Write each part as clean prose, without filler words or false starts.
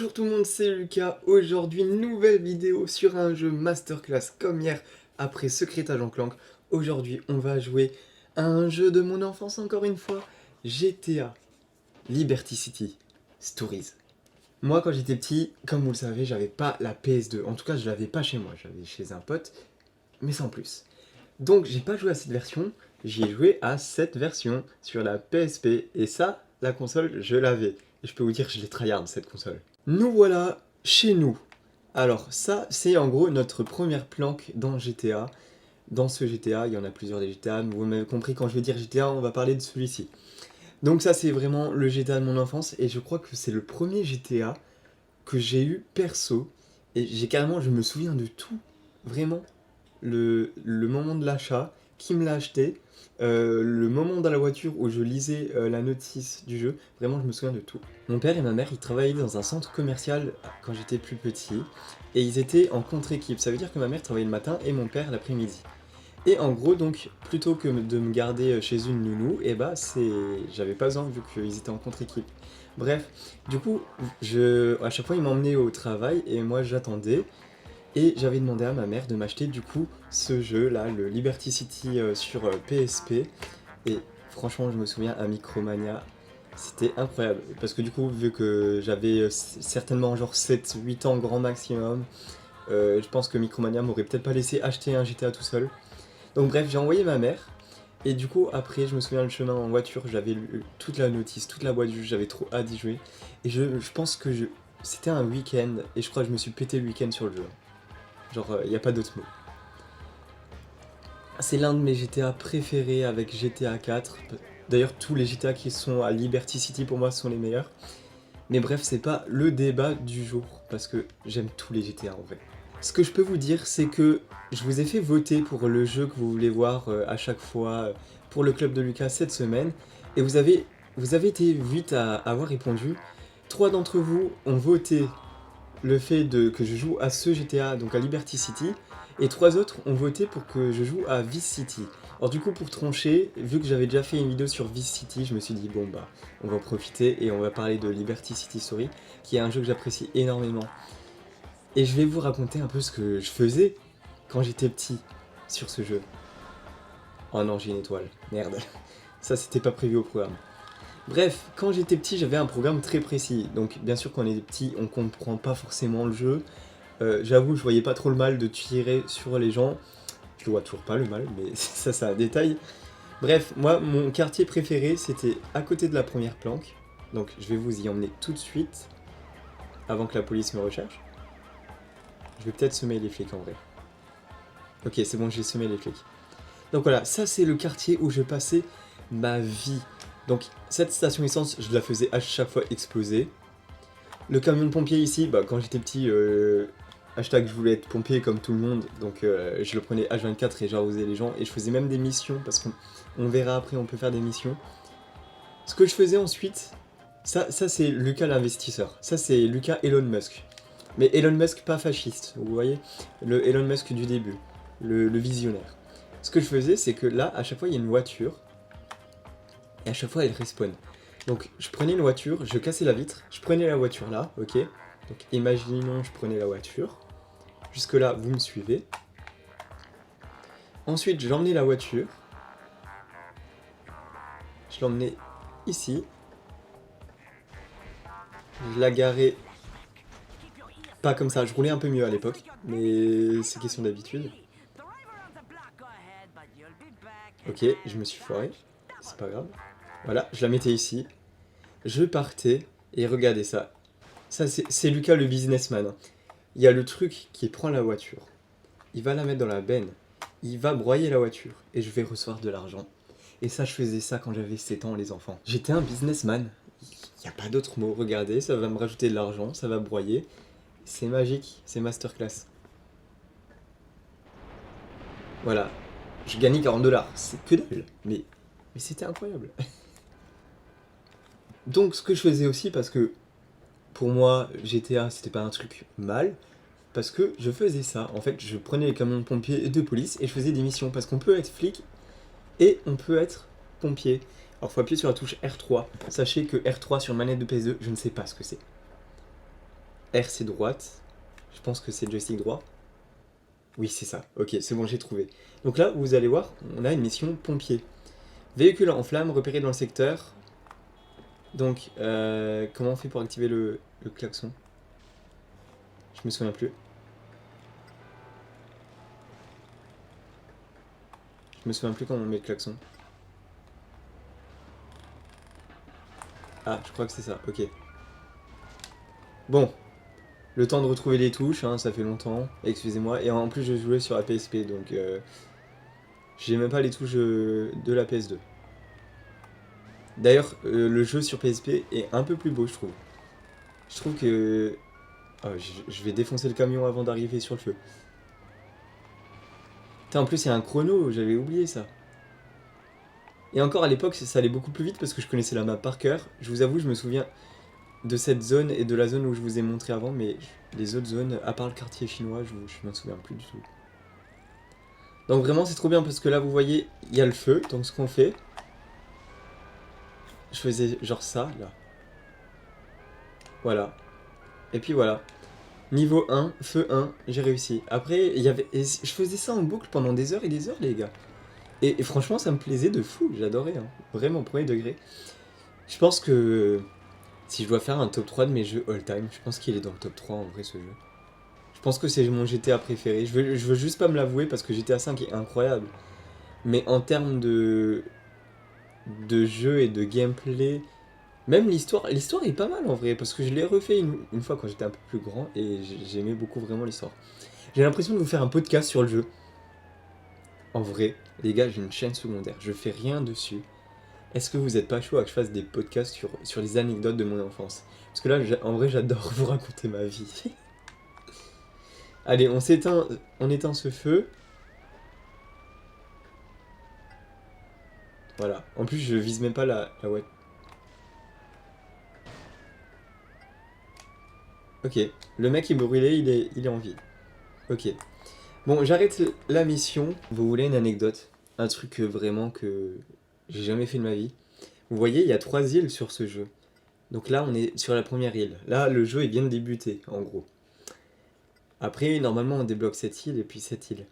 Bonjour tout le monde, c'est Lucas. Aujourd'hui, nouvelle vidéo sur un jeu masterclass comme hier après Secret Agent Clank. Aujourd'hui, on va jouer à un jeu de mon enfance encore une fois, GTA Liberty City Stories. Moi, quand j'étais petit, comme vous le savez, j'avais pas la PS2. En tout cas, je l'avais pas chez moi, j'avais chez un pote, mais sans plus. Donc, j'ai pas joué à cette version, j'y ai joué à cette version sur la PSP. Et ça, la console, je l'avais. Et je peux vous dire que je l'ai tryhard cette console. Nous voilà chez nous. Alors ça, c'est en gros notre première planque dans GTA. Dans ce GTA, il y en a plusieurs des GTA, mais vous m'avez compris, quand je vais dire GTA, on va parler de celui-ci. Donc ça, c'est vraiment le GTA de mon enfance, et je crois que c'est le premier GTA que j'ai eu perso. Et je me souviens de tout, vraiment. Le moment de l'achat, qui me l'a acheté, le moment dans la voiture où je lisais la notice du jeu, vraiment je me souviens de tout. Mon père et ma mère, ils travaillaient dans un centre commercial quand j'étais plus petit, et ils étaient en contre-équipe. Ça veut dire que ma mère travaillait le matin et mon père l'après-midi. Et en gros, donc, plutôt que de me garder chez une nounou, et bah j'avais pas besoin vu qu'ils étaient en contre-équipe. Bref, du coup, à chaque fois ils m'emmenaient au travail et moi j'attendais. Et j'avais demandé à ma mère de m'acheter du coup ce jeu là, le Liberty City sur PSP. Et franchement, je me souviens à Micromania, c'était incroyable. Parce que du coup, vu que j'avais certainement genre 7-8 ans grand maximum, je pense que Micromania m'aurait peut-être pas laissé acheter un GTA tout seul. Donc bref, j'ai envoyé ma mère. Et du coup, après, je me souviens le chemin en voiture, j'avais lu toute la notice, toute la boîte du jeu, j'avais trop hâte d'y jouer. Et je pense que c'était un week-end, et je crois que je me suis pété le week-end sur le jeu. Genre, il n'y a pas d'autre mot. C'est l'un de mes GTA préférés avec GTA 4. D'ailleurs, tous les GTA qui sont à Liberty City pour moi sont les meilleurs. Mais bref, c'est pas le débat du jour, parce que j'aime tous les GTA en vrai. Ce que je peux vous dire, c'est que je vous ai fait voter pour le jeu que vous voulez voir à chaque fois pour le club de Lucas cette semaine. Et vous avez été 8 à avoir répondu. 3 d'entre vous ont voté le fait que je joue à ce GTA, donc à Liberty City, et 3 autres ont voté pour que je joue à Vice City. Alors du coup, pour trancher, vu que j'avais déjà fait une vidéo sur Vice City, je me suis dit bon bah on va en profiter et on va parler de Liberty City Story, qui est un jeu que j'apprécie énormément. Et je vais vous raconter un peu ce que je faisais quand j'étais petit sur ce jeu. Oh non, j'ai une étoile, merde. Ça c'était pas prévu au programme. Bref, quand j'étais petit, j'avais un programme très précis. Donc, bien sûr, quand on est petit, on comprend pas forcément le jeu. J'avoue, je voyais pas trop le mal de tirer sur les gens. Je le vois toujours pas le mal, mais ça, c'est un détail. Bref, moi, mon quartier préféré, c'était à côté de la première planque. Donc, je vais vous y emmener tout de suite, avant que la police me recherche. Je vais peut-être semer les flics en vrai. Ok, c'est bon, j'ai semé les flics. Donc voilà, ça c'est le quartier où je passais ma vie. Donc cette station essence, je la faisais à chaque fois exploser. Le camion de pompier ici, bah, quand j'étais petit, hashtag je voulais être pompier comme tout le monde, donc je le prenais H24 et j'arrosais les gens. Et je faisais même des missions, parce qu'on verra après, on peut faire des missions. Ce que je faisais ensuite, ça c'est Lucas l'investisseur. Ça c'est Lucas Elon Musk. Mais Elon Musk pas fasciste, vous voyez. Le Elon Musk du début, le visionnaire. Ce que je faisais, c'est que là, à chaque fois, il y a une voiture, et à chaque fois, elle respawn. Donc, je prenais une voiture, je cassais la vitre, je prenais la voiture là, ok. Donc, imaginons, je prenais la voiture. Jusque-là, vous me suivez. Ensuite, j'emmenais la voiture. Je l'emmenais ici. Je la garais pas comme ça, je roulais un peu mieux à l'époque, mais c'est question d'habitude. Ok, je me suis foiré, c'est pas grave. Voilà, je la mettais ici. Je partais, et regardez ça. Ça, c'est Lucas le businessman. Il y a le truc qui prend la voiture. Il va la mettre dans la benne. Il va broyer la voiture. Et je vais recevoir de l'argent. Et ça, je faisais ça quand j'avais 7 ans, les enfants. J'étais un businessman. Il n'y a pas d'autre mot. Regardez, ça va me rajouter de l'argent, ça va broyer. C'est magique, c'est masterclass. Voilà. Je gagnais 40$. C'est que dalle. Mais c'était incroyable. Donc, ce que je faisais aussi, parce que pour moi, GTA, c'était pas un truc mal, parce que je faisais ça. En fait, je prenais les camions de pompiers et de police et je faisais des missions. Parce qu'on peut être flic et on peut être pompier. Alors, faut appuyer sur la touche R3. Sachez que R3 sur manette de PS2, je ne sais pas ce que c'est. R c'est droite. Je pense que c'est le joystick droit. Oui, c'est ça. Ok, c'est bon, j'ai trouvé. Donc là, vous allez voir, on a une mission pompier. Véhicule en flammes repéré dans le secteur. Donc, comment on fait pour activer le klaxon? Je me souviens plus. Je me souviens plus comment on met le klaxon. Ah, je crois que c'est ça, ok. Bon, le temps de retrouver les touches, hein, ça fait longtemps, excusez-moi. Et en plus, je jouais sur la PSP, donc j'ai même pas les touches de la PS2. D'ailleurs, le jeu sur PSP est un peu plus beau, je trouve. Je trouve que... Oh, je vais défoncer le camion avant d'arriver sur le feu. Putain, en plus, il y a un chrono, j'avais oublié ça. Et encore à l'époque, ça allait beaucoup plus vite parce que je connaissais la map par cœur. Je vous avoue, je me souviens de cette zone et de la zone où je vous ai montré avant, mais les autres zones, à part le quartier chinois, je m'en souviens plus du tout. Donc vraiment, c'est trop bien parce que là, vous voyez, il y a le feu. Donc ce qu'on fait, je faisais genre ça, là. Voilà. Et puis voilà. Niveau 1, feu 1, j'ai réussi. Après, il y avait... et je faisais ça en boucle pendant des heures et des heures, les gars. Et franchement, ça me plaisait de fou, j'adorais, hein. Vraiment, premier degré. Je pense que si je dois faire un top 3 de mes jeux all-time, je pense qu'il est dans le top 3 en vrai, ce jeu. Je pense que c'est mon GTA préféré. Je veux juste pas me l'avouer parce que GTA 5 est incroyable. Mais en termes de jeu et de gameplay, même l'histoire est pas mal en vrai, parce que je l'ai refait une fois quand j'étais un peu plus grand et j'aimais beaucoup vraiment l'histoire. J'ai l'impression de vous faire un podcast sur le jeu. En vrai, les gars, j'ai une chaîne secondaire, je fais rien dessus. Est-ce que vous êtes pas chaud à que je fasse des podcasts sur les anecdotes de mon enfance? Parce que là, en vrai, j'adore vous raconter ma vie. Allez, on éteint ce feu. Voilà. En plus, je vise même pas la ouais. Ok. Le mec est brûlé, il est en vie. Ok. Bon, j'arrête la mission. Vous voulez une anecdote? Un truc vraiment que j'ai jamais fait de ma vie. Vous voyez, il y a 3 îles sur ce jeu. Donc là, on est sur la première île. Là, le jeu, il vient de débuter, en gros. Après, normalement, on débloque cette île et puis cette île.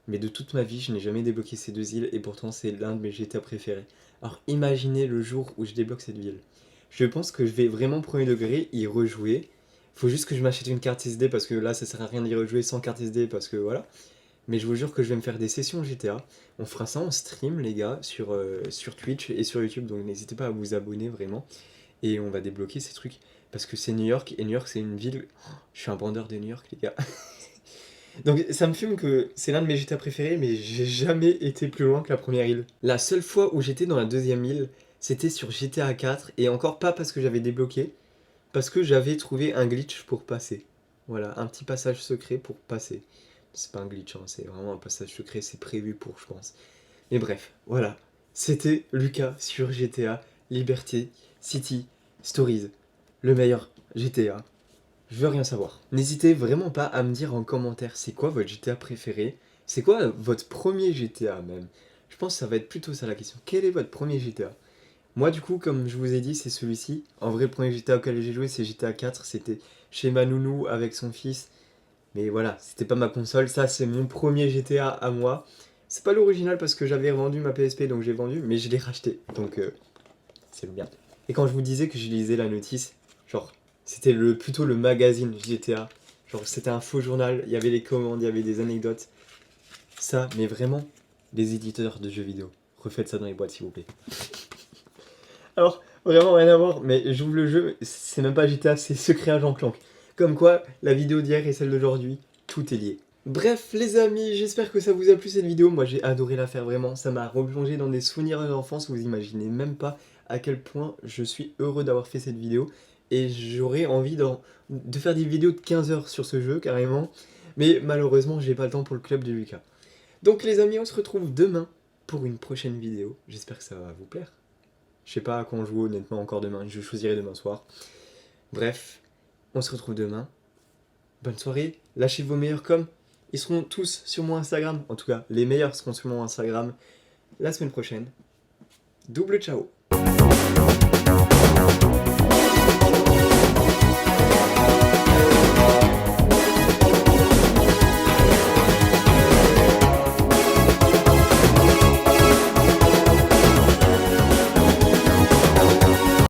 Mais de toute ma vie, je n'ai jamais débloqué ces 2 îles et pourtant, c'est l'un de mes GTA préférés. Alors, imaginez le jour où je débloque cette ville. Je pense que je vais vraiment premier degré y rejouer. Faut juste que je m'achète une carte SD parce que là, ça sert à rien d'y rejouer sans carte SD parce que voilà. Mais je vous jure que je vais me faire des sessions GTA. On fera ça en stream, les gars, sur Twitch et sur YouTube. Donc n'hésitez pas à vous abonner vraiment. Et on va débloquer ces trucs. Parce que c'est New York. Et New York, c'est une ville... Oh, je suis un bandeur de New York, les gars. Donc ça me fume que c'est l'un de mes GTA préférés. Mais j'ai jamais été plus loin que la première île. La seule fois où j'étais dans la deuxième île, c'était sur GTA 4. Et encore pas parce que j'avais débloqué. Parce que j'avais trouvé un glitch pour passer. Voilà, un petit passage secret pour passer. C'est pas un glitch, hein, c'est vraiment un passage secret, c'est prévu pour, je pense. Mais bref, voilà. C'était Lucas sur GTA Liberty City Stories. Le meilleur GTA. Je veux rien savoir. N'hésitez vraiment pas à me dire en commentaire c'est quoi votre GTA préféré. C'est quoi votre premier GTA même. Je pense que ça va être plutôt ça la question. Quel est votre premier GTA? Moi du coup, comme je vous ai dit, c'est celui-ci. En vrai, le premier GTA auquel j'ai joué, c'est GTA 4. C'était chez ma nounou avec son fils. Mais voilà, c'était pas ma console. Ça, c'est mon premier GTA à moi. C'est pas l'original parce que j'avais vendu ma PSP, donc j'ai vendu. Mais je l'ai racheté, donc c'est bien. Et quand je vous disais que je lisais la notice, genre, c'était plutôt le magazine GTA. Genre, c'était un faux journal. Il y avait les commandes, il y avait des anecdotes. Ça, mais vraiment, les éditeurs de jeux vidéo, refaites ça dans les boîtes, s'il vous plaît. Alors, vraiment rien à voir, mais j'ouvre le jeu, c'est même pas GTA, c'est Secret Agent Clank. Comme quoi, la vidéo d'hier et celle d'aujourd'hui, tout est lié. Bref, les amis, j'espère que ça vous a plu cette vidéo. Moi, j'ai adoré la faire, vraiment. Ça m'a replongé dans des souvenirs d'enfance. Vous imaginez même pas à quel point je suis heureux d'avoir fait cette vidéo. Et j'aurais envie de faire des vidéos de 15 heures sur ce jeu, carrément. Mais malheureusement, j'ai pas le temps pour le club de Lucas. Donc les amis, on se retrouve demain pour une prochaine vidéo. J'espère que ça va vous plaire. Je sais pas à quand jouer honnêtement encore demain, je choisirai demain soir. Bref, on se retrouve demain. Bonne soirée, lâchez vos meilleurs coms. Ils seront tous sur mon Instagram, en tout cas les meilleurs seront sur mon Instagram la semaine prochaine. Double ciao.